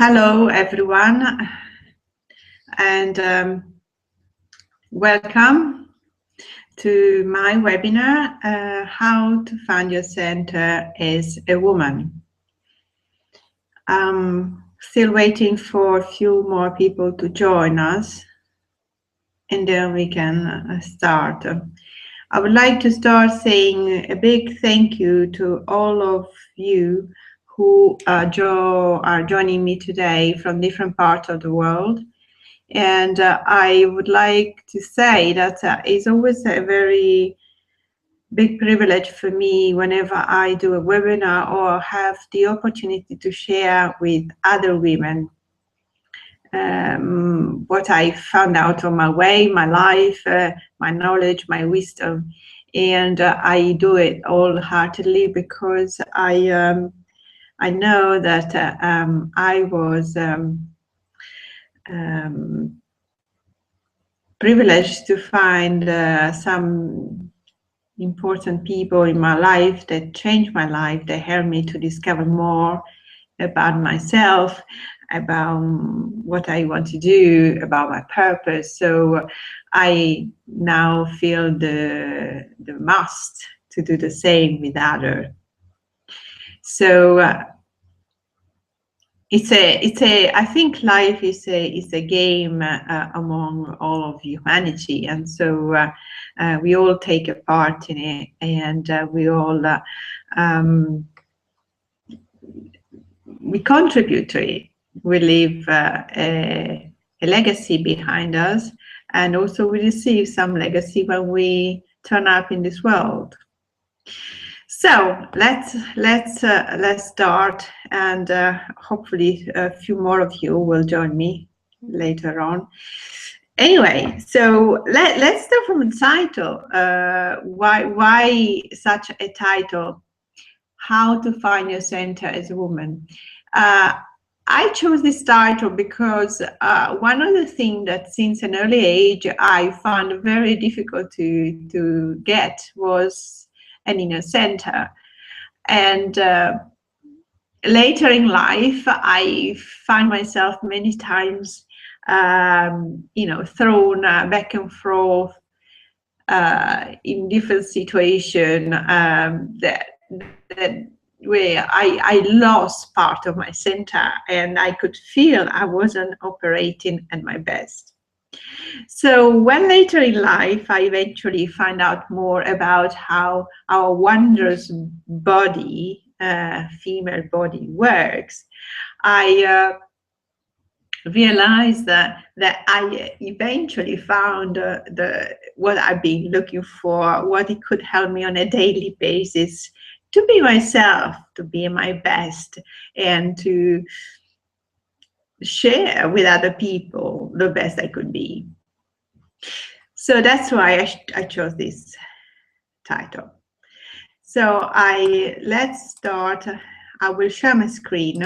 Hello, everyone, and welcome to my webinar, How to Find Your Center as a Woman. I'm still waiting for a few more people to join us, and then we can start. I would like to start saying a big thank you to all of you who are joining me today from different parts of the world. And I would like to say that it's always a very big privilege for me whenever I do a webinar or have the opportunity to share with other women what I found out on my way, my life, my knowledge, my wisdom. And I do it wholeheartedly because I know that I was privileged to find some important people in my life that changed my life, that helped me to discover more about myself, about what I want to do, about my purpose. So I now feel the must to do the same with others. So I think life is a game among all of humanity, and so we all take a part in it, and we all we contribute to it. We leave a legacy behind us, and also we receive some legacy when we turn up in this world. So let's start, and hopefully a few more of you will join me later on. Anyway, so let's start from the title. Why such a title? How to Find Your Center as a Woman. I chose this title because one of the things that since an early age I found very difficult to get was an inner center. And later in life, I find myself many times, thrown back and forth in different situations where I lost part of my center, and I could feel I wasn't operating at my best. So when later in life I eventually find out more about how our wondrous body, female body, works, I realized that I eventually found what I've been looking for, what it could help me on a daily basis to be myself, to be my best, and to share with other people the best I could be. So that's why I chose this title. So let's start. I will share my screen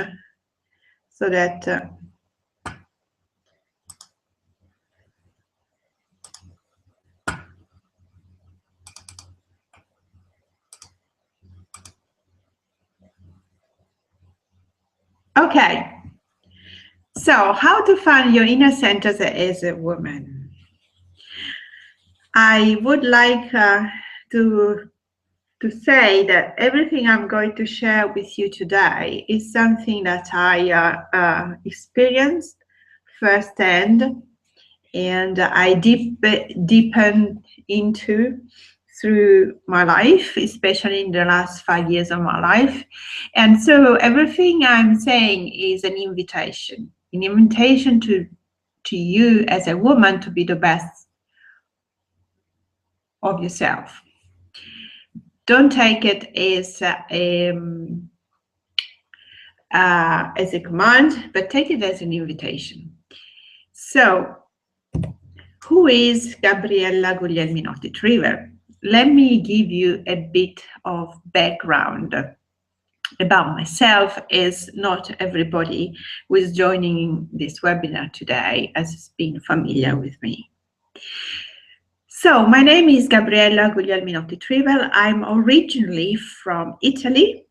so that okay. So how to find your inner center as a woman? I would like to say that everything I'm going to share with you today is something that I experienced firsthand, and I deepened into through my life, especially in the last 5 years of my life. And so everything I'm saying is an invitation to you as a woman to be the best of yourself. Don't take it as a command, but take it as an invitation. So, who is Gabriella Guglielminotti-Triever? Let me give you a bit of background about myself, as not everybody who is joining this webinar today has been familiar with me. So my name is Gabriella Guglielminotti-Triever. I'm originally from Italy,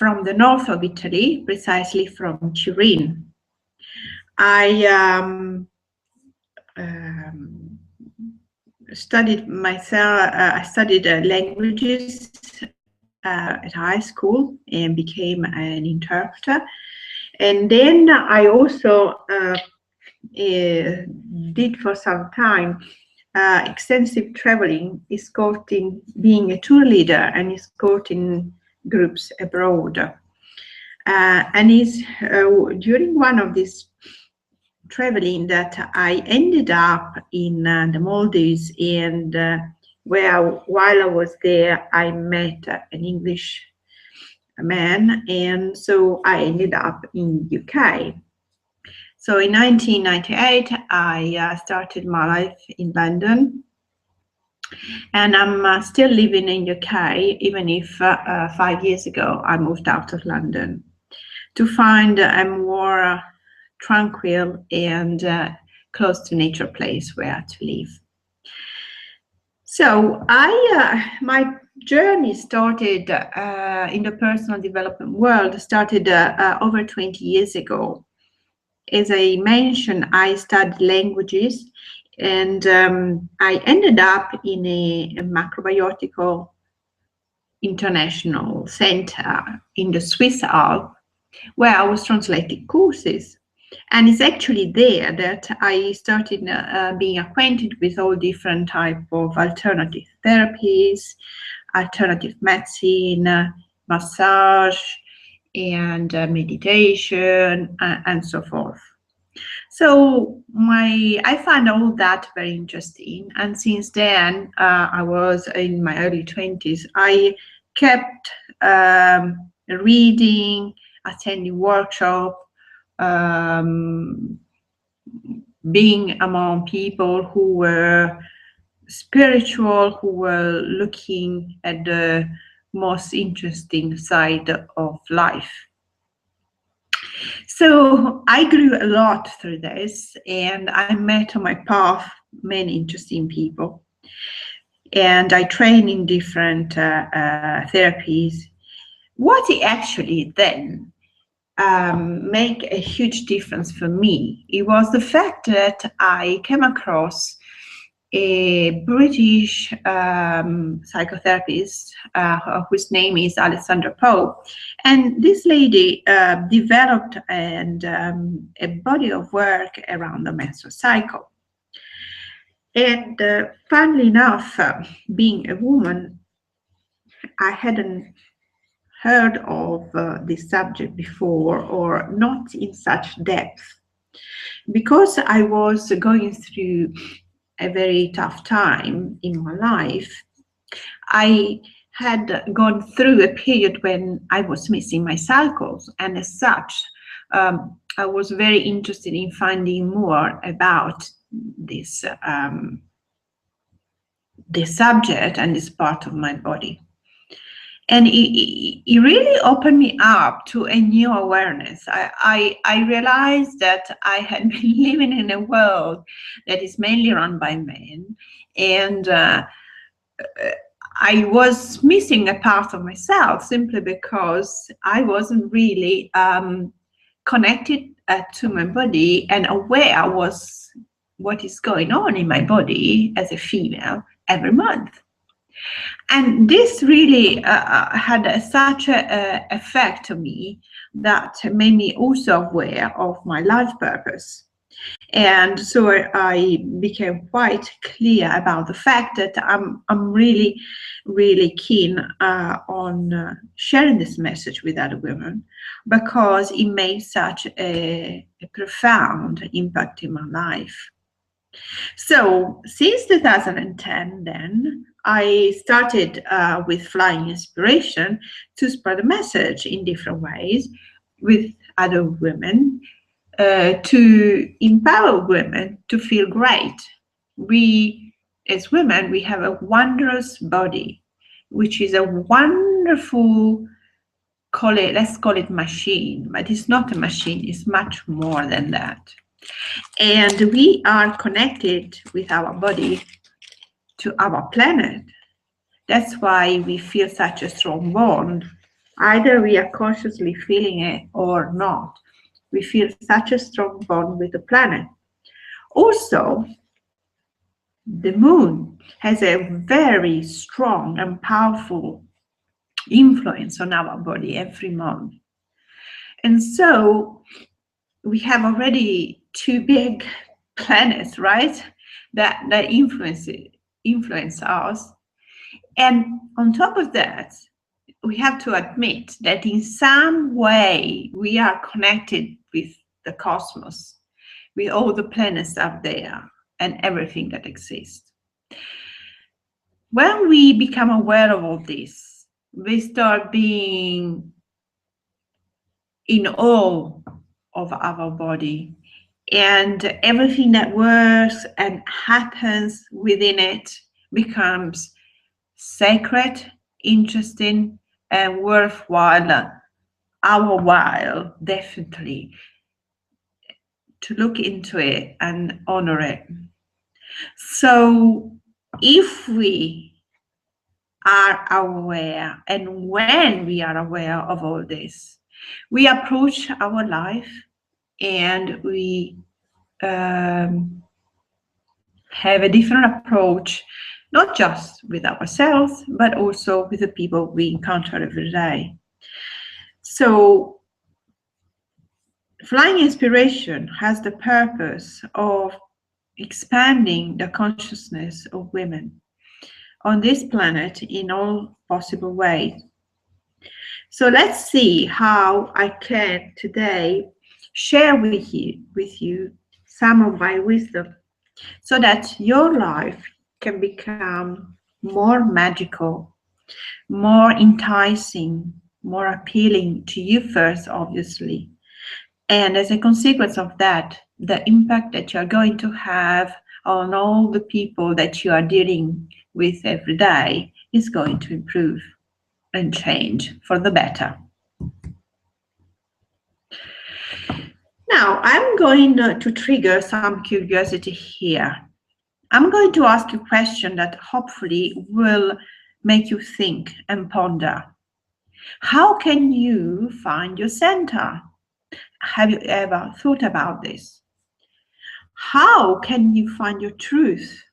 from the north of Italy, precisely from Turin. I studied languages at high school and became an interpreter. And then I also did for some time extensive traveling, being a tour leader and escorting groups abroad. And it's during one of these traveling that I ended up in the Maldives, and while I was there, I met an English man, and so I ended up in UK. So in 1998, I started my life in London, and I'm still living in UK, even if 5 years ago I moved out of London to find a more tranquil and close to nature place where to live. So my journey started in the personal development world, started over 20 years ago. As I mentioned, I studied languages, and I ended up in a macrobiotical international center in the Swiss Alps, where I was translating courses. And it's actually there that I started being acquainted with all different types of alternative therapies, alternative medicine, massage, and meditation, and so forth. So I find all that very interesting. And since then, I was in my early 20s, I kept reading, attending workshops, being among people who were spiritual, who were looking at the most interesting side of life. So I grew a lot through this, and I met on my path many interesting people, and I trained in different therapies. What actually then make a huge difference for me, it was the fact that I came across a British psychotherapist whose name is Alessandra Pope, and this lady developed a body of work around the menstrual cycle. And funnily enough, being a woman, I hadn't heard of this subject before, or not in such depth, because I was going through a very tough time in my life. I had gone through a period when I was missing my cycles, and as such, I was very interested in finding more about this subject and this part of my body. And it really opened me up to a new awareness. I realized that I had been living in a world that is mainly run by men, and I was missing a part of myself simply because I wasn't really connected to my body and aware what is going on in my body as a female every month. And this really had such an effect on me that made me also aware of my life purpose. And so I became quite clear about the fact that I'm really, really keen on sharing this message with other women, because it made such a profound impact in my life. So since 2010, then, I started with Flying Inspiration to spread a message in different ways with other women, to empower women to feel great. We, as women, we have a wondrous body, which is a wonderful, let's call it machine, but it's not a machine, it's much more than that. And we are connected with our body to our planet. That's why we feel such a strong bond. Either we are consciously feeling it or not. We feel such a strong bond with the planet. Also, the moon has a very strong and powerful influence on our body every month. And so we have already two big planets, right? That influence us. And on top of that, we have to admit that in some way we are connected with the cosmos, with all the planets up there and everything that exists. When we become aware of all this, we start being in awe of our body and everything that works and happens within it becomes sacred, interesting, and worthwhile, our while, definitely, to look into it and honor it. So if we are aware, and when we are aware of all this, we approach our life and we have a different approach, not just with ourselves, but also with the people we encounter every day. So Flying Inspiration has the purpose of expanding the consciousness of women on this planet in all possible ways. So let's see how I can today share with you some of my wisdom so that your life can become more magical, more enticing, more appealing to you first, obviously. And as a consequence of that, the impact that you're going to have on all the people that you are dealing with every day is going to improve and change for the better. Now, I'm going to trigger some curiosity here. I'm going to ask you a question that hopefully will make you think and ponder. How can you find your center? Have you ever thought about this? How can you find your truth?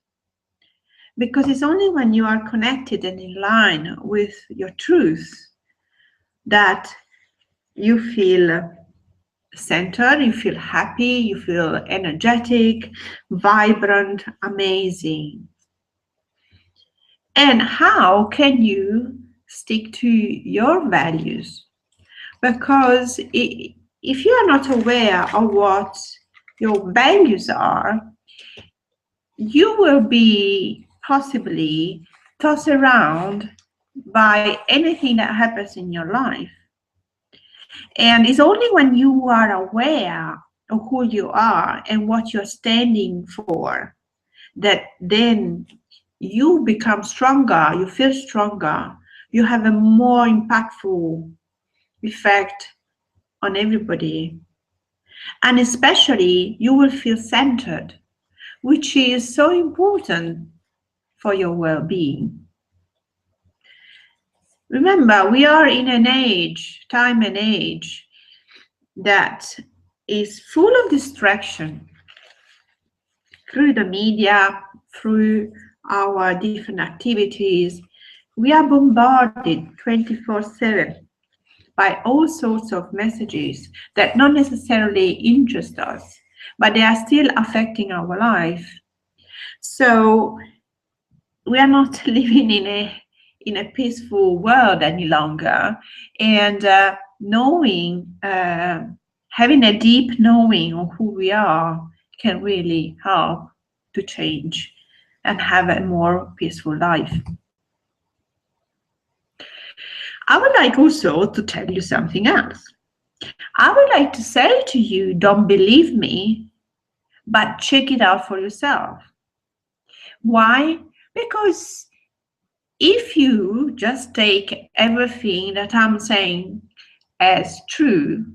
Because it's only when you are connected and in line with your truth that you feel centered, you feel happy, you feel energetic, vibrant, amazing. And how can you stick to your values? Because if you are not aware of what your values are, you will be possibly tossed around by anything that happens in your life. And it's only when you are aware of who you are and what you're standing for that then you become stronger, you feel stronger, you have a more impactful effect on everybody. And especially you will feel centered, which is so important for your well-being. Remember, we are in an age, time and age, that is full of distraction through the media, through our different activities. We are bombarded 24/7 by all sorts of messages that not necessarily interest us, but they are still affecting our life. So we are not living in a peaceful world any longer, and having a deep knowing of who we are can really help to change and have a more peaceful life. I would like also to tell you something else. I would like to say to you, don't believe me, but check it out for yourself. Why? Because if you just take everything that I'm saying as true,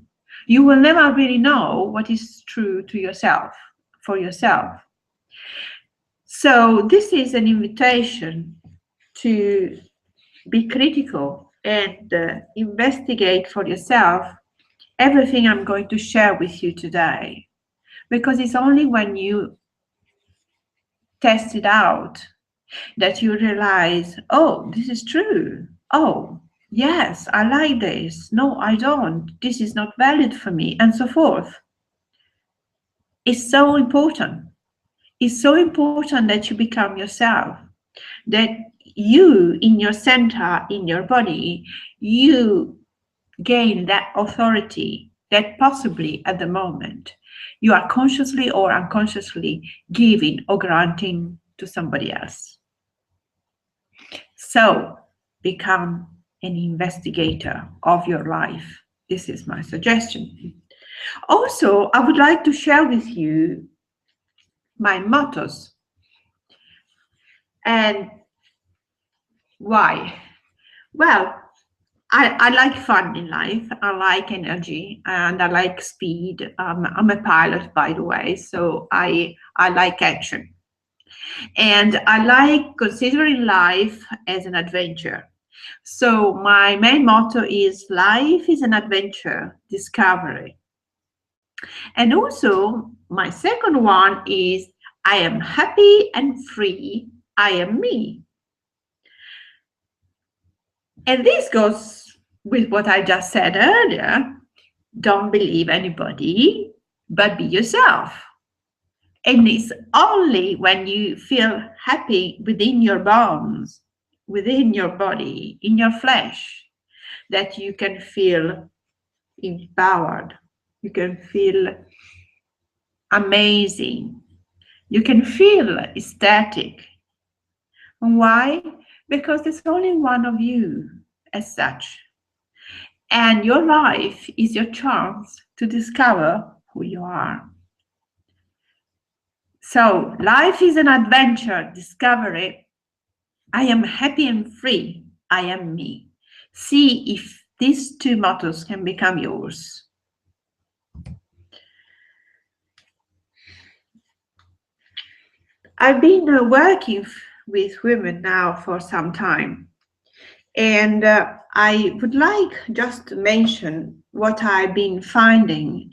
you will never really know what is true to yourself, for yourself. So this is an invitation to be critical and investigate for yourself everything I'm going to share with you today. Because it's only when you test it out that you realize, oh, this is true. Oh, yes, I like this. No, I don't. This is not valid for me, and so forth. It's so important. It's so important that you become yourself, that you, in your center, in your body, you gain that authority that possibly at the moment you are consciously or unconsciously giving or granting to somebody else. So become an investigator of your life. This is my suggestion. Also, I would like to share with you my mottos. And why? Well, I like fun in life. I like energy and I like speed. I'm a pilot, by the way, so I like action. And I like considering life as an adventure. So my main motto is life is an adventure, discovery. And also my second one is I am happy and free. I am me. And this goes with what I just said earlier. Don't believe anybody, but be yourself. And it's only when you feel happy within your bones, within your body, in your flesh, that you can feel empowered. You can feel amazing. You can feel ecstatic. And why? Because there's only one of you as such. And your life is your chance to discover who you are. So life is an adventure, discovery. I am happy and free. I am me. See if these two mottos can become yours. I've been working with women now for some time. And I would like just to mention what I've been finding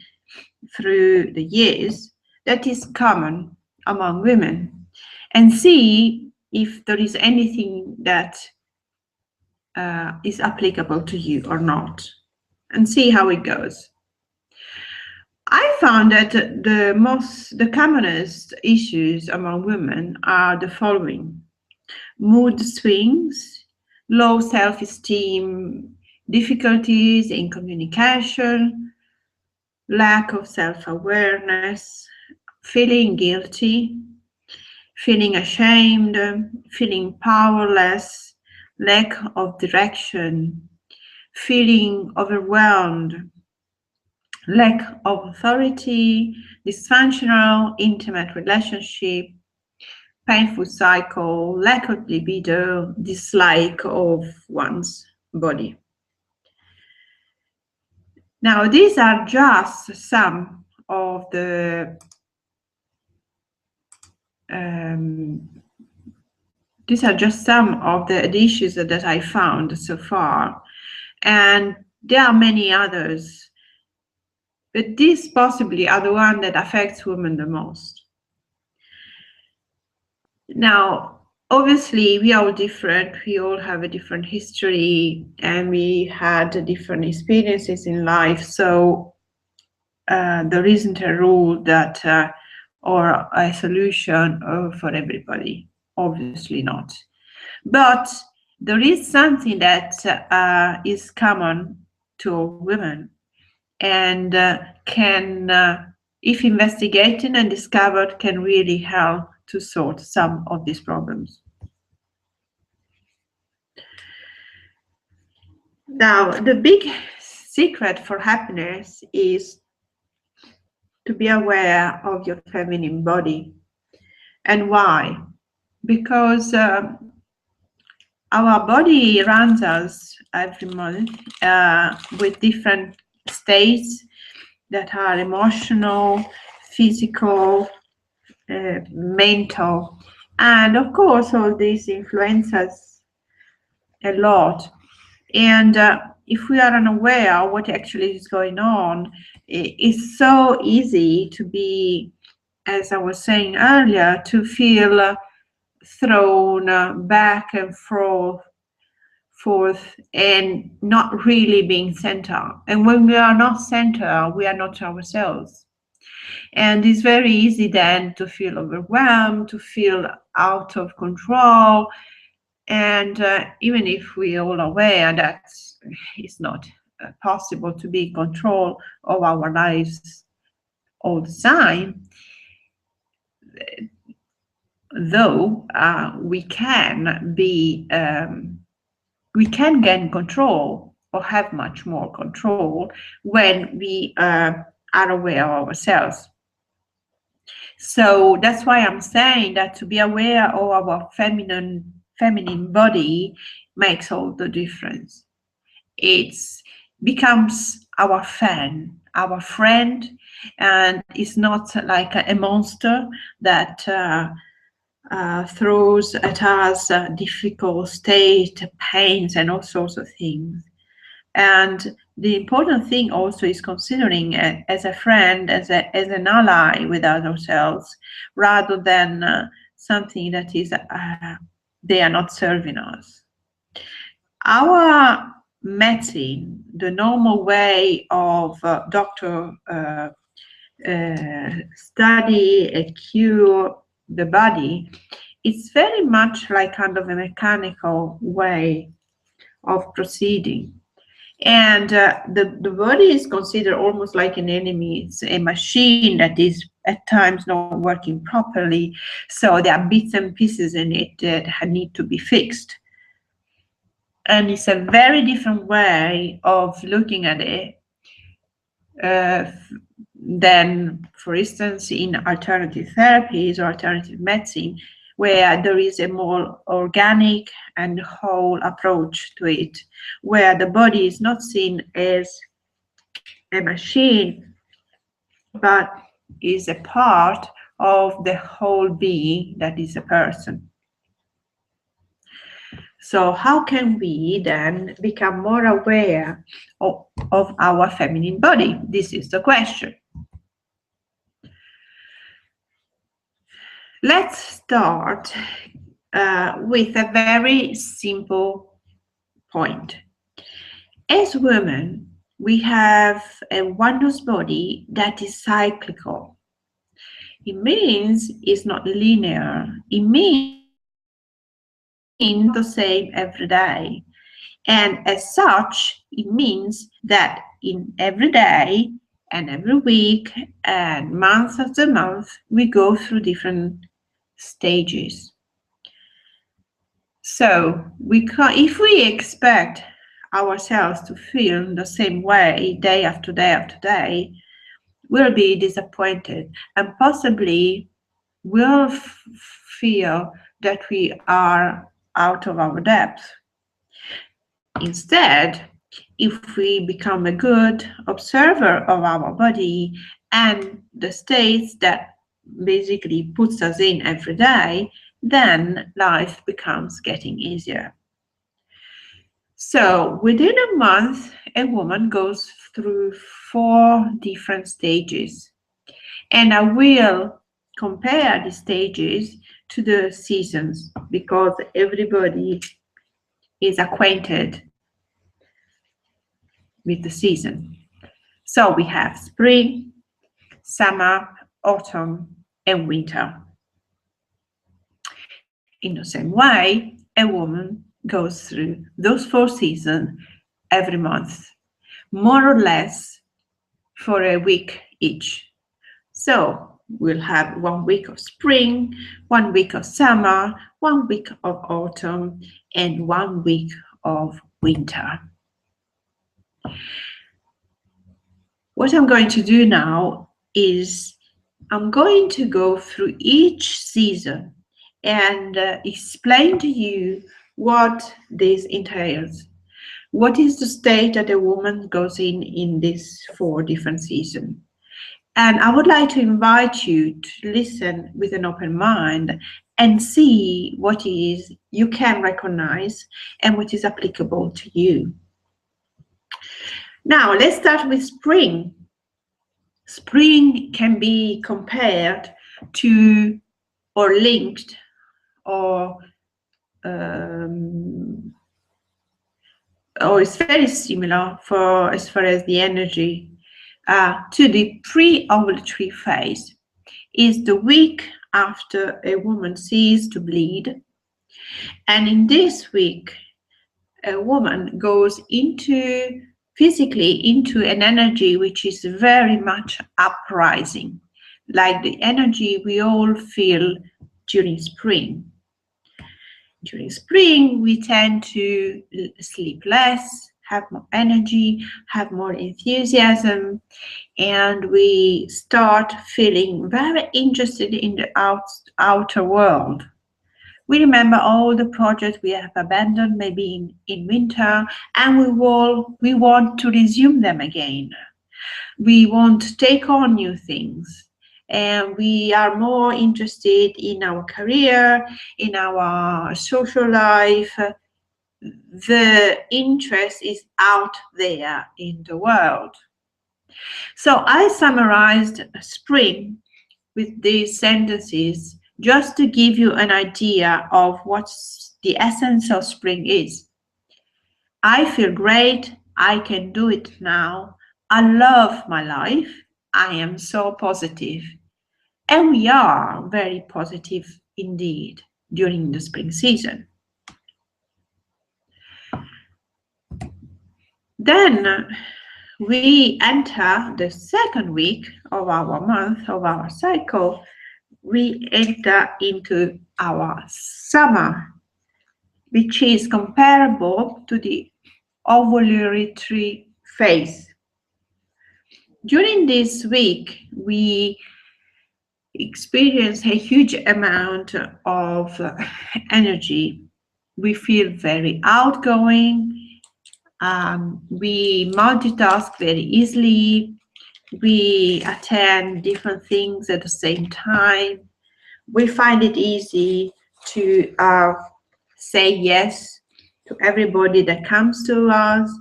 through the years that is common among women, and see if there is anything that is applicable to you or not, and see how it goes. I found that the commonest issues among women are the following: mood swings, low self-esteem, difficulties in communication, lack of self-awareness, feeling guilty, feeling ashamed, feeling powerless, lack of direction, feeling overwhelmed, lack of authority, dysfunctional intimate relationship, painful cycle, lack of libido, dislike of one's body. Now, these are just some of the issues that I found so far, and there are many others, but these possibly are the one that affects women the most. Now, obviously, we are all different. We all have a different history, and we had different experiences in life. So there isn't a rule that or a solution for everybody. Obviously not. But there is something that is common to women, and can, if investigated and discovered, can really help to sort some of these problems. Now, the big secret for happiness is to be aware of your feminine body. And why? Because our body runs us every month with different states that are emotional, physical, mental, and of course all these influence us a lot And if we are unaware of what actually is going on, it's so easy to be, as I was saying earlier, to feel thrown back and forth and not really being centered. And when we are not centered, we are not ourselves. And it's very easy then to feel overwhelmed, to feel out of control. And even if we are all aware that it's not possible to be in control of our lives all the time, though we can gain control or have much more control when we are aware of ourselves. So that's why I'm saying that to be aware of our feminine body makes all the difference. It becomes our friend, and it's not like a monster that throws at us difficult state, pains, and all sorts of things. And the important thing also is considering it as a friend, as an ally with ourselves, rather than something that is they are not serving us. Our medicine, the normal way of doctor study and cure the body, it's very much like kind of a mechanical way of proceeding. And the body is considered almost like an enemy. It's a machine that is at times not working properly. So there are bits and pieces in it that need to be fixed. And it's a very different way of looking at it than, for instance, in alternative therapies or alternative medicine, where there is a more organic and whole approach to it, where the body is not seen as a machine, but is a part of the whole being that is a person. So how can we then become more aware of our feminine body? This is the question. Let's start with a very simple point. As women, we have a wondrous body that is cyclical. It means it's not linear. It means the same every day. And as such, it means that in every day and every week and month after month, we go through different stages. So if we expect ourselves to feel the same way day after day after day, we'll be disappointed and possibly will feel that we are out of our depth. Instead, if we become a good observer of our body and the states that basically puts us in every day, then life becomes getting easier. So within a month, a woman goes through 4 different stages. And I will compare the stages to the seasons because everybody is acquainted with the season. So we have spring, summer, autumn, and winter. In the same way, a woman goes through those 4 seasons every month, more or less for a week each. So we'll have 1 week of spring, 1 week of summer, 1 week of autumn, and 1 week of winter. What I'm going to do now is I'm going to go through each season and explain to you what this entails. What is the state that a woman goes in these 4 different seasons? And I would like to invite you to listen with an open mind and see what is you can recognize and what is applicable to you. Now, let's start with spring. Spring can be compared to or linked or it's very similar for as far as the energy to the pre-ovulatory phase. Is the week after a woman ceases to bleed, and in this week a woman goes physically into an energy which is very much uprising, like the energy we all feel during spring. During spring, we tend to sleep less, have more energy, have more enthusiasm, and we start feeling very interested in the outer world. We remember all the projects we have abandoned, maybe in winter, and we want to resume them again. We want to take on new things, and we are more interested in our career, in our social life. The interest is out there in the world. So I summarized spring with these sentences just to give you an idea of what the essence of spring is. I feel great. I can do it now. I love my life. I am so positive. And we are very positive indeed during the spring season. Then we enter the second week of our month, of our cycle. We enter into our summer, which is comparable to the ovulatory phase. During this week, we experience a huge amount of energy. We feel very outgoing. We multitask very easily. We attend different things at the same time. We find it easy to say yes to everybody that comes to us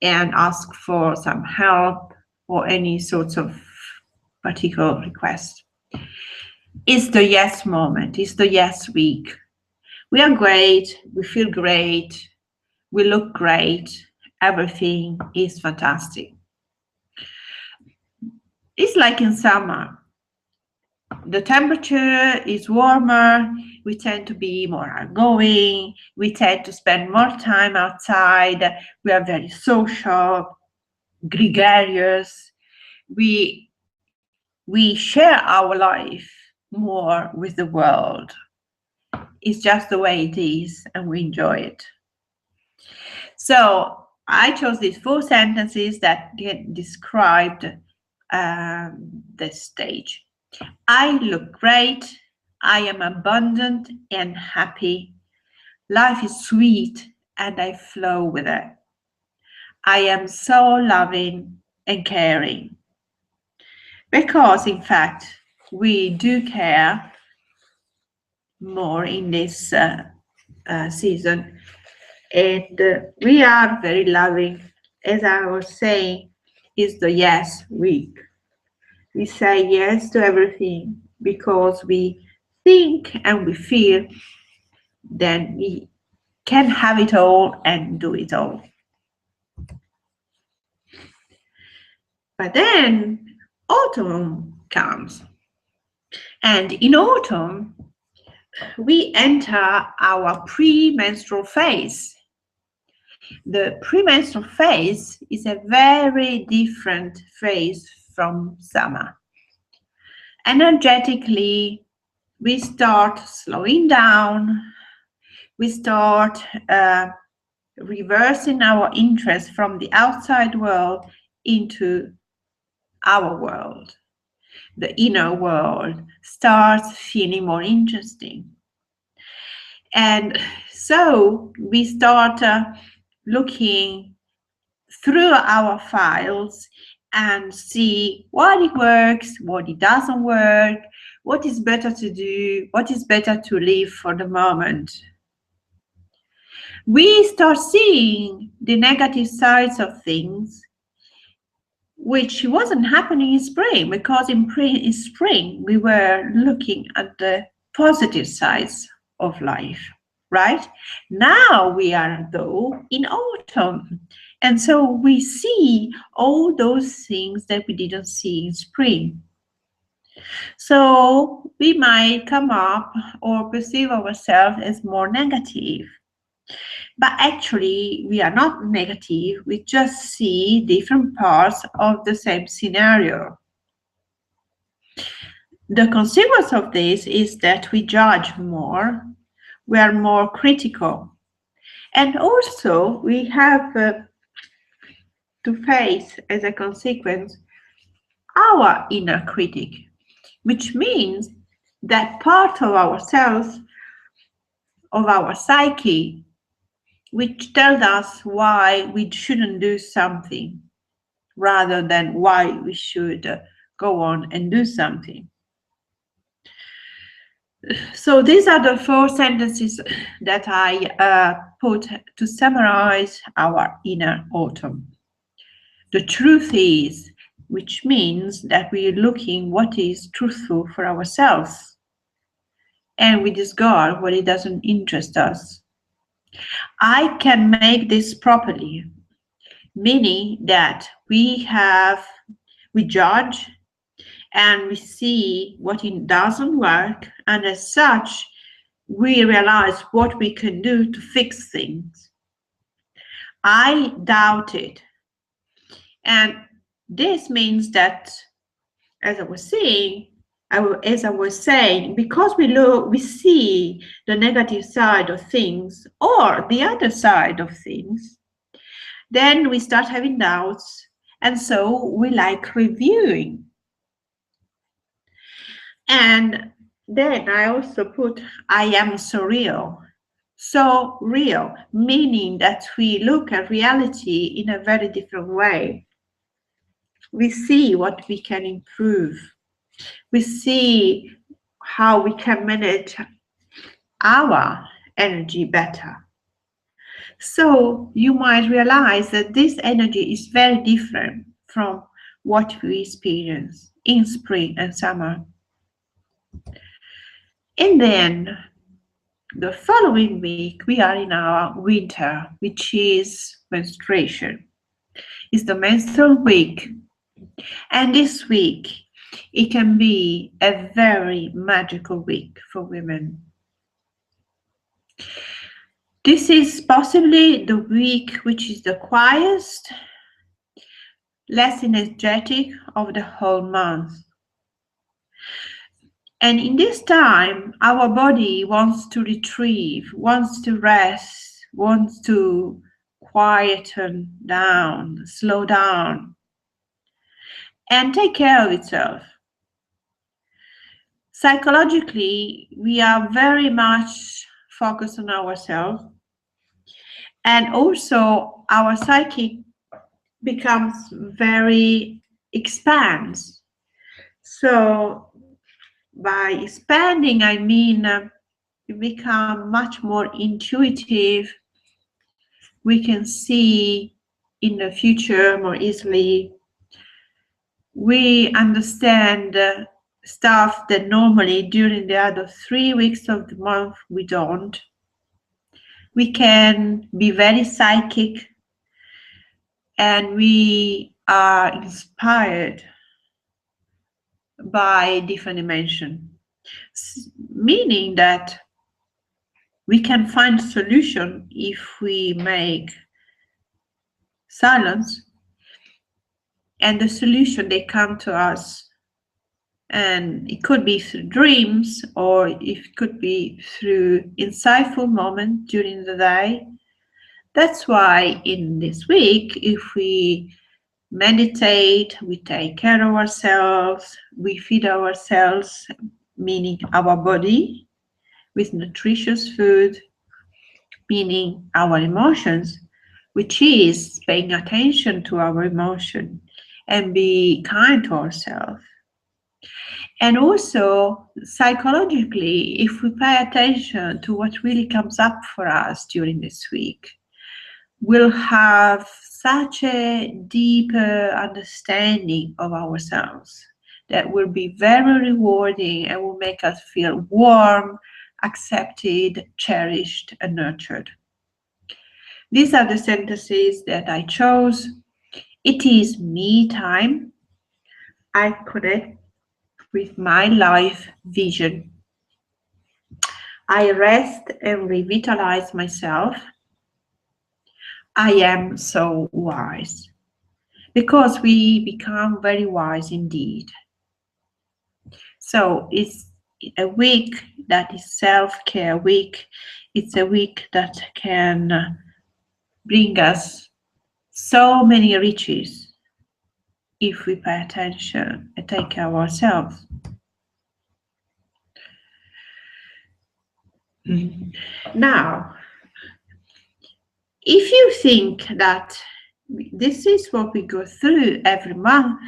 and ask for some help or any sorts of particular request. It's the yes moment. It's the yes week. We are great. We feel great. We look great. Everything is fantastic. It's like in summer. The temperature is warmer. We tend to be more outgoing. We tend to spend more time outside. We are very social, gregarious. We share our life more with the world. It's just the way it is, and we enjoy it. So I chose these 4 sentences that described this stage. I look great. I am abundant and happy. Life is sweet and I flow with it. I am so loving and caring. Because in fact, we do care more in this season. And we are very loving. As I was saying, it's the yes week. We say yes to everything because we think and we feel then we can have it all and do it all. But then autumn comes. And in autumn, we enter our premenstrual phase. The premenstrual phase is a very different phase from summer. Energetically, we start slowing down. We start reversing our interest from the outside world into our world. The inner world starts feeling more interesting. And so we start looking through our files and see what it works, what it doesn't work, what is better to do, what is better to leave for the moment. We start seeing the negative sides of things which wasn't happening in spring, because in spring we were looking at the positive sides of life, right? Now we are, though, in autumn, and so we see all those things that we didn't see in spring. So we might come up or perceive ourselves as more negative. But actually, we are not negative. We just see different parts of the same scenario. The consequence of this is that we judge more, we are more critical. And also, we have to face, as a consequence, our inner critic, which means that part of ourselves, of our psyche, which tells us why we shouldn't do something rather than why we should go on and do something. So these are the 4 sentences that I put to summarize our inner autumn. The truth is, which means that we are looking what is truthful for ourselves, and we discard what it doesn't interest us. I can make this properly, meaning that we judge and we see what it doesn't work, and as such, we realize what we can do to fix things. I doubt it. And this means that, as I was saying, because we see the negative side of things or the other side of things, then we start having doubts, and so we like reviewing. And then I also put, I am so real. So real, meaning that we look at reality in a very different way. We see what we can improve. We see how we can manage our energy better. So you might realize that this energy is very different from what we experience in spring and summer. And then the following week, we are in our winter, which is menstruation. It's the menstrual week. And this week, it can be a very magical week for women. This is possibly the week which is the quietest, less energetic of the whole month. And in this time, our body wants to retrieve, wants to rest, wants to quieten down, slow down, and take care of itself. Psychologically, we are very much focused on ourselves, and also our psyche becomes very expands. So by expanding, I mean we become much more intuitive. We can see in the future more easily. We understand stuff that normally during the other 3 weeks of the month we don't. We can be very psychic, and we are inspired by different dimension, meaning that we can find solution if we make silence, and the solution, they come to us, and it could be through dreams, or it could be through insightful moments during the day. That's why in this week, if we meditate, we take care of ourselves, we feed ourselves, meaning our body, with nutritious food, meaning our emotions, which is paying attention to our emotion and be kind to ourselves. And also, psychologically, if we pay attention to what really comes up for us during this week, will have such a deeper understanding of ourselves that will be very rewarding and will make us feel warm, accepted, cherished, and nurtured. These are the sentences that I chose. It is me time. I connect with my life vision. I rest and revitalize myself. I am so wise. Because we become very wise indeed. So it's a week that is self-care week. It's a week that can bring us so many riches if we pay attention and take care of ourselves. Now, if you think that this is what we go through every month,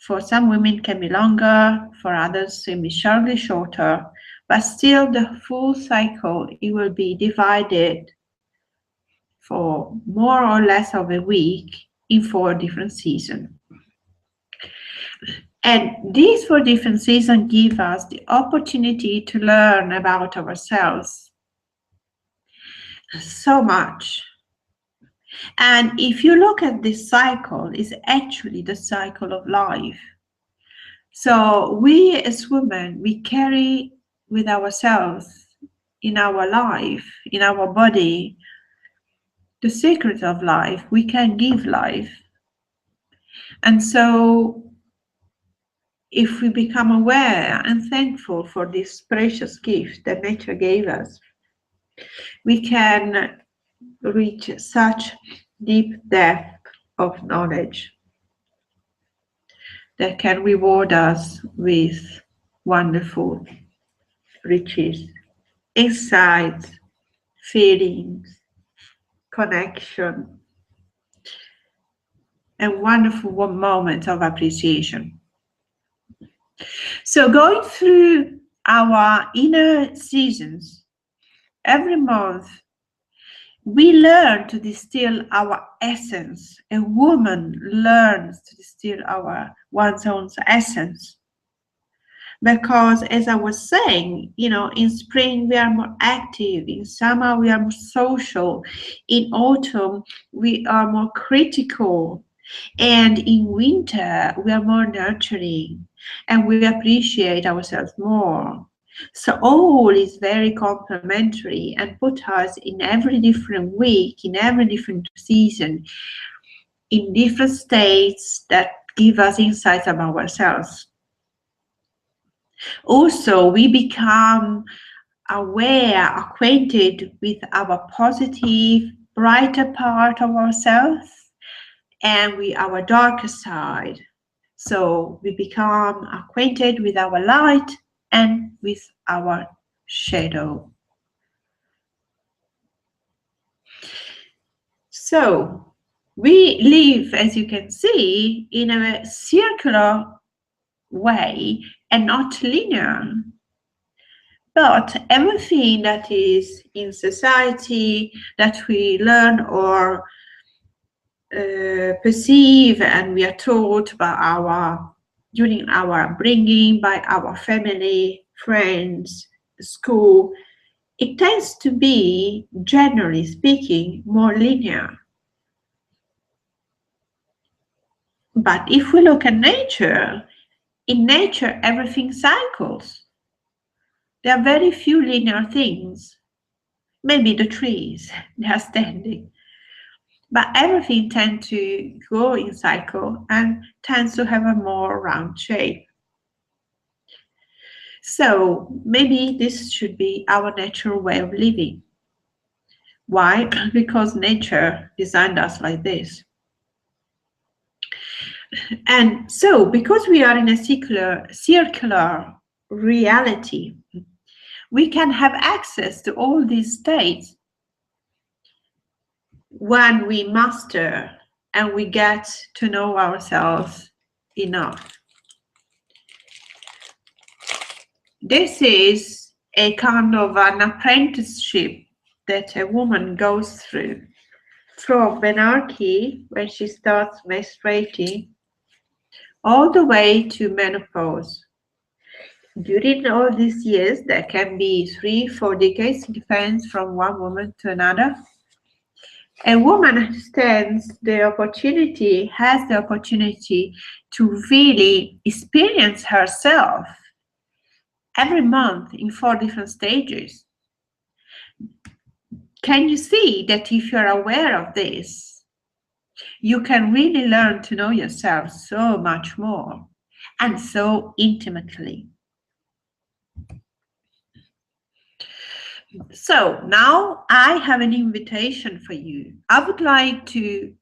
for some women can be longer, for others it can be sharply shorter, but still the full cycle, it will be divided for more or less of a week in 4 different seasons. And these 4 different seasons give us the opportunity to learn about ourselves so much. And if you look at this cycle, it's actually the cycle of life. So we as women, we carry with ourselves in our life, in our body, the secret of life. We can give life. And so if we become aware and thankful for this precious gift that nature gave us, we can reach such deep depth of knowledge that can reward us with wonderful riches, insights, feelings, connection, and wonderful moments of appreciation. So going through our inner seasons, every month we learn to distill our essence. A woman learns to distill one's own essence. Because as I was saying, in spring we are more active, in summer we are more social, in autumn we are more critical, and in winter we are more nurturing, and we appreciate ourselves more. So all is very complementary and put us in every different week, in every different season, in different states that give us insights about ourselves. Also, we become aware, acquainted with our positive, brighter part of ourselves and with our darker side. So we become acquainted with our light and with our shadow. So we live, as you can see, in a circular way and not linear. But everything that is in society that we learn or perceive and we are taught during our upbringing by our family, friends, school, it tends to be, generally speaking, more linear. But if we look at nature, in nature everything cycles. There are very few linear things. Maybe the trees, they are standing. But everything tends to go in cycle and tends to have a more round shape. So maybe this should be our natural way of living. Why? Because nature designed us like this. And so because we are in a circular reality, we can have access to all these states when we master and we get to know ourselves enough. This is a kind of an apprenticeship that a woman goes through from menarche, when she starts menstruating, all the way to menopause. During all these years, there can be 3-4 decades, depends from one woman to another. A woman has the opportunity to really experience herself every month in 4 different stages. Can you see that if you're aware of this, you can really learn to know yourself so much more and so intimately? So now I have an invitation for you. I would like to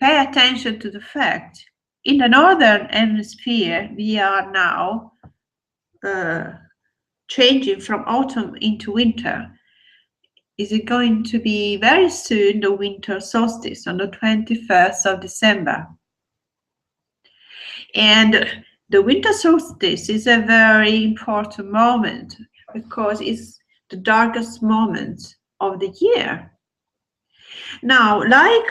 pay attention to the fact in the northern hemisphere we are now changing from autumn into winter. Is it going to be very soon the winter solstice on the 21st of December? And the winter solstice is a very important moment because it's the darkest moment of the year. Now, like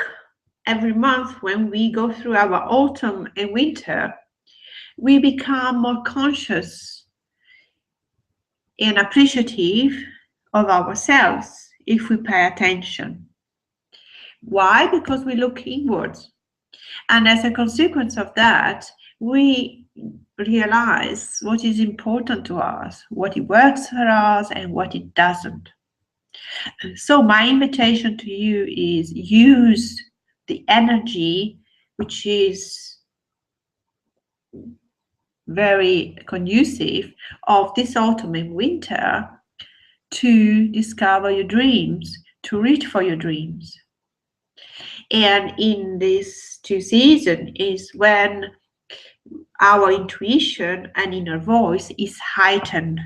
every month when we go through our autumn and winter, we become more conscious and appreciative of ourselves if we pay attention. Why? Because we look inwards. And as a consequence of that, we realize what is important to us, what it works for us and what it doesn't. So my invitation to you is use the energy which is very conducive of this autumn and winter to discover your dreams, to reach for your dreams. And in this 2 seasons is when our intuition and inner voice is heightened.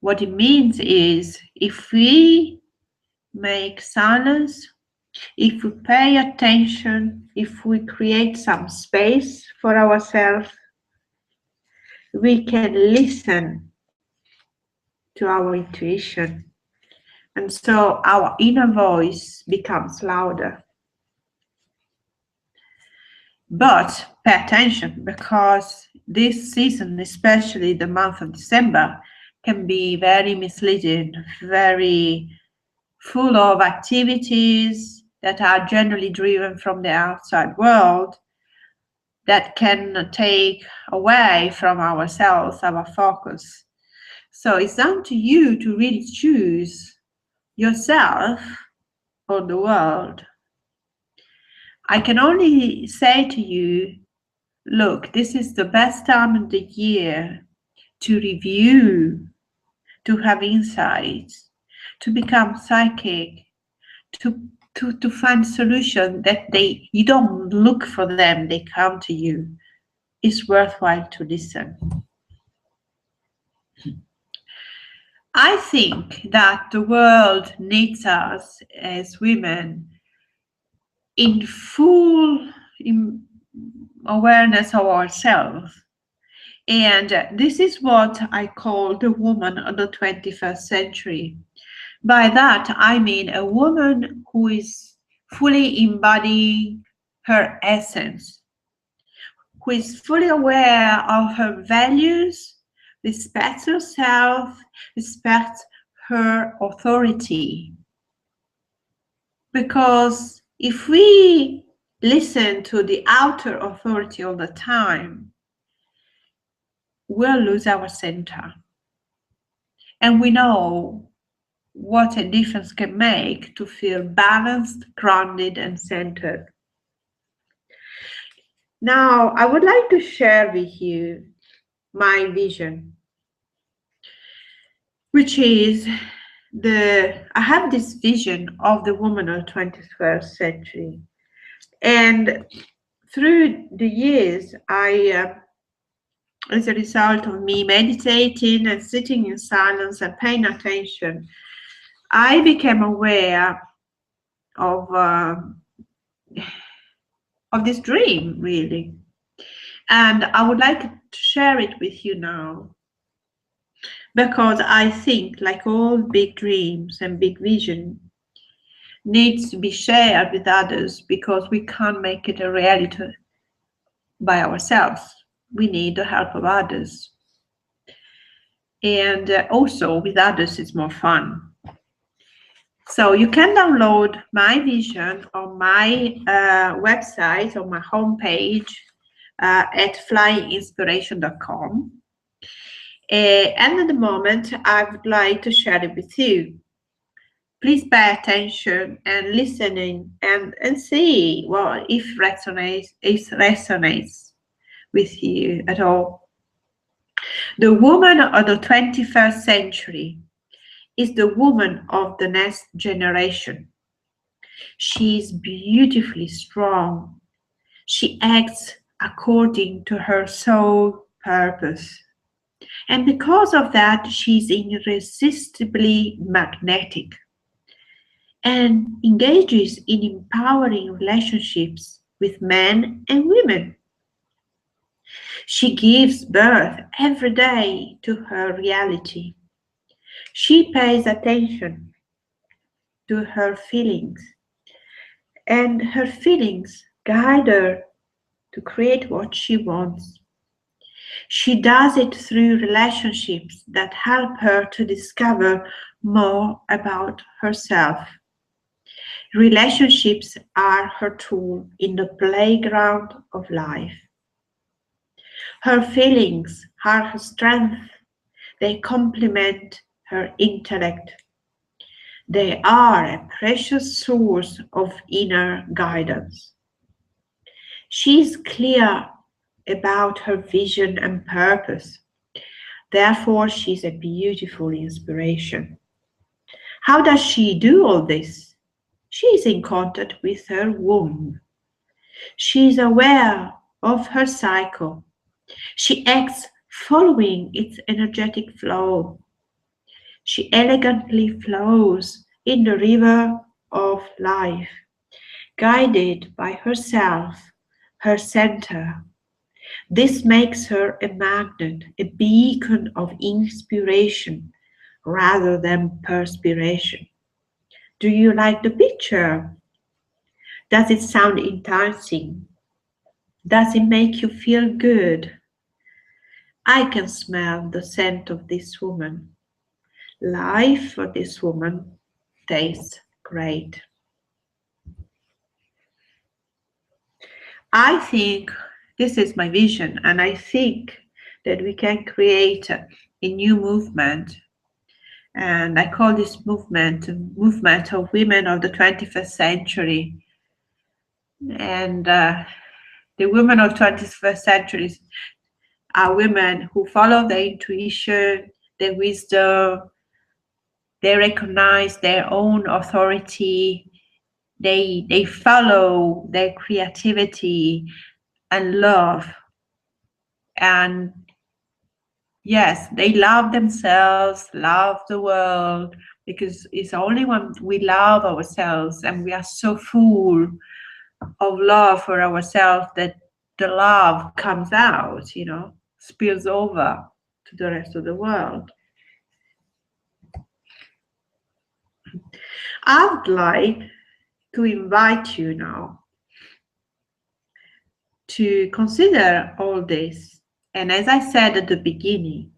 What it means is if we make silence, if we pay attention, if we create some space for ourselves, we can listen to our intuition. And so our inner voice becomes louder. But pay attention, because this season, especially the month of December, can be very misleading, very full of activities that are generally driven from the outside world that can take away from ourselves, our focus. So it's down to you to really choose yourself or the world. I can only say to you, look, this is the best time of the year to review, to have insights, to become psychic, to find solutions that you don't look for them, they come to you. It's worthwhile to listen. I think that the world needs us as women in full awareness of ourselves. And this is what I call the woman of the 21st century. By that, I mean a woman who is fully embodying her essence, who is fully aware of her values, respects herself, respects her authority. Because if we listen to the outer authority all the time, we'll lose our center. And we know what a difference can make to feel balanced, grounded, and centered. Now, I would like to share with you my vision, which is I have this vision of the woman of the 21st century. And through the years, as a result of me meditating and sitting in silence and paying attention, I became aware of this dream, really. And I would like to share it with you now, because I think, like all big dreams and big vision, needs to be shared with others, because we can't make it a reality by ourselves. We need the help of others. And also with others, it's more fun. So you can download my vision on my website, on my homepage at flyinspiration.com. And at the moment, I would like to share it with you. Please pay attention and listening and see if resonates with you at all. The woman of the 21st century is the woman of the next generation. She is beautifully strong. She acts according to her soul purpose. And because of that, she's irresistibly magnetic and engages in empowering relationships with men and women. She gives birth every day to her reality. She pays attention to her feelings, and her feelings guide her to create what she wants. She does it through relationships that help her to discover more about herself. Relationships are her tool in the playground of life. Her feelings are her strength. They complement her intellect. They are a precious source of inner guidance. She is clear about her vision and purpose. Therefore, she's a beautiful inspiration. How does she do all this? She is in contact with her womb. She is aware of her cycle. She acts following its energetic flow. She elegantly flows in the river of life, guided by herself, her center. This makes her a magnet, a beacon of inspiration rather than perspiration. Do you like the picture? Does it sound enticing? Does it make you feel good? I can smell the scent of this woman. Life for this woman tastes great. I think this is my vision, and I think that we can create a new movement. And I call this movement movement of women of the 21st century. And the women of 21st century are women who follow their intuition, their wisdom. They recognize their own authority. They follow their creativity and love. And yes, they love themselves, love the world, because it's only when we love ourselves and we are so full of love for ourselves that the love comes out, spills over to the rest of the world. I would like to invite you now to consider all this. And as I said at the beginning,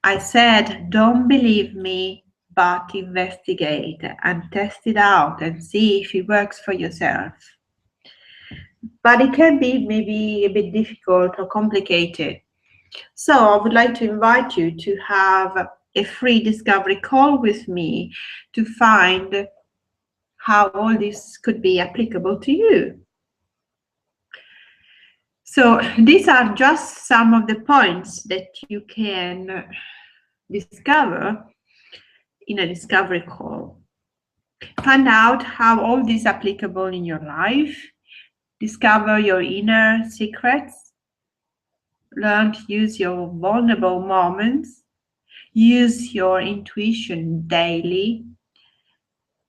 I said, don't believe me, but investigate and test it out and see if it works for yourself. But it can be maybe a bit difficult or complicated. So I would like to invite you to have a free discovery call with me to find how all this could be applicable to you. So these are just some of the points that you can discover in a discovery call. Find out how all this is applicable in your life. Discover your inner secrets. Learn to use your vulnerable moments. Use your intuition daily.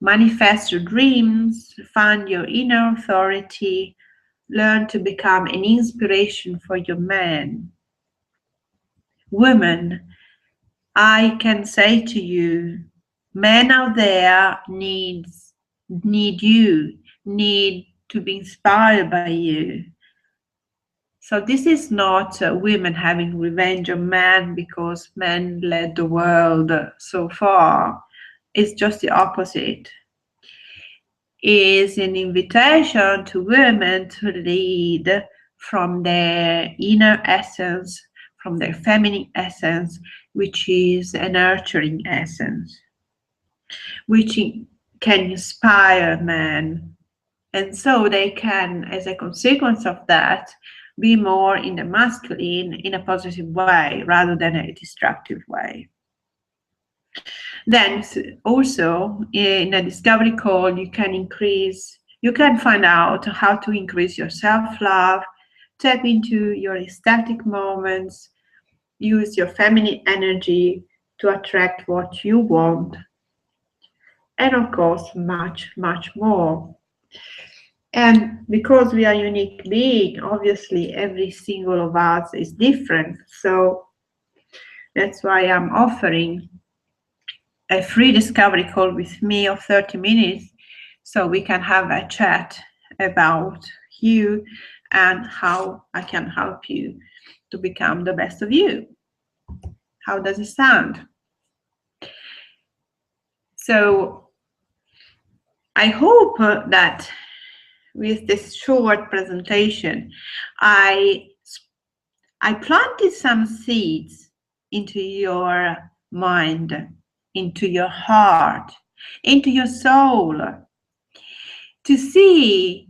Manifest your dreams. Find your inner authority. Learn to become an inspiration for your man. Women, I can say to you, men out there need you, need to be inspired by you. So this is not women having revenge on men because men led the world so far. It's just the opposite. It's an invitation to women to lead from their inner essence, from their feminine essence, which is a nurturing essence, which can inspire men. And so they can, as a consequence of that, be more in the masculine in a positive way rather than a destructive way. Then also in a discovery call, you can find out how to increase your self-love, tap into your ecstatic moments, use your feminine energy to attract what you want, and of course, much, much more. And because we are unique beings, obviously every single of us is different. So that's why I'm offering a free discovery call with me of 30 minutes so we can have a chat about you and how I can help you to become the best of you. How does it sound? So I hope that with this short presentation, I planted some seeds into your mind, into your heart, into your soul, to see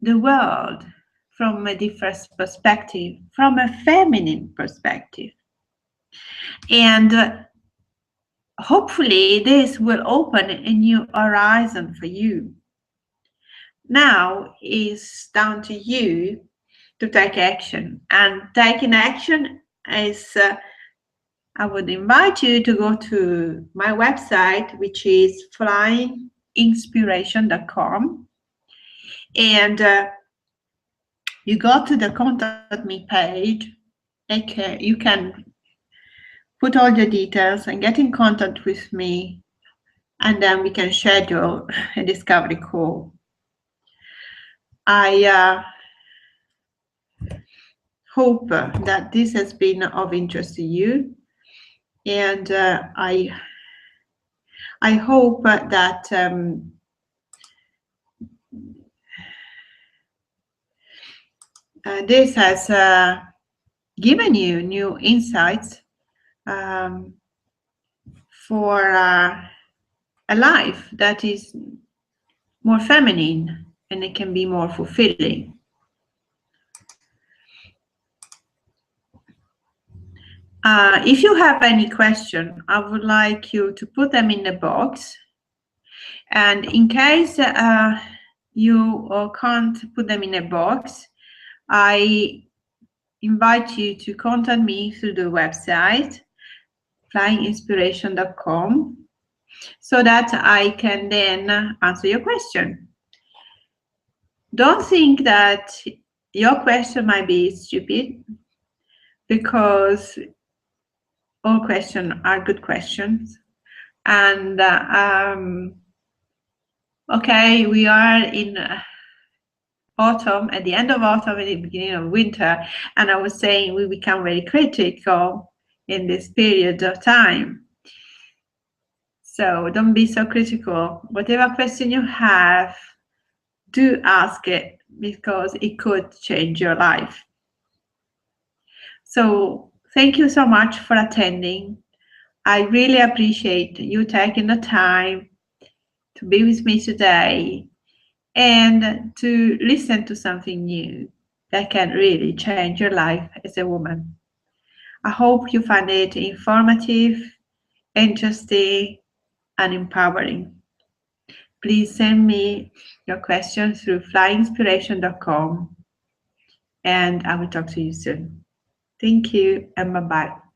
the world from a different perspective, from a feminine perspective. And hopefully this will open a new horizon for you. Now it's down to you to take action. And taking action is, I would invite you to go to my website, which is flyinginspiration.com. And you go to the Contact Me page. Okay, you can put all your details and get in contact with me. And then we can schedule a discovery call. I hope that this has been of interest to you, and I hope that this has given you new insights for a life that is more feminine and it can be more fulfilling. If you have any question, I would like you to put them in the box. And in case you can't put them in a box, I invite you to contact me through the website, flyinginspiration.com, so that I can then answer your question. Don't think that your question might be stupid, because all questions are good questions. And okay, we are in autumn, at the end of autumn and the beginning of winter, and I was saying we become very critical in this period of time. So don't be so critical. Whatever question you have, do ask it, because it could change your life. So thank you so much for attending. I really appreciate you taking the time to be with me today and to listen to something new that can really change your life as a woman. I hope you find it informative, interesting, and empowering. Please send me your questions through flyinginspiration.com, and I will talk to you soon. Thank you, and bye-bye.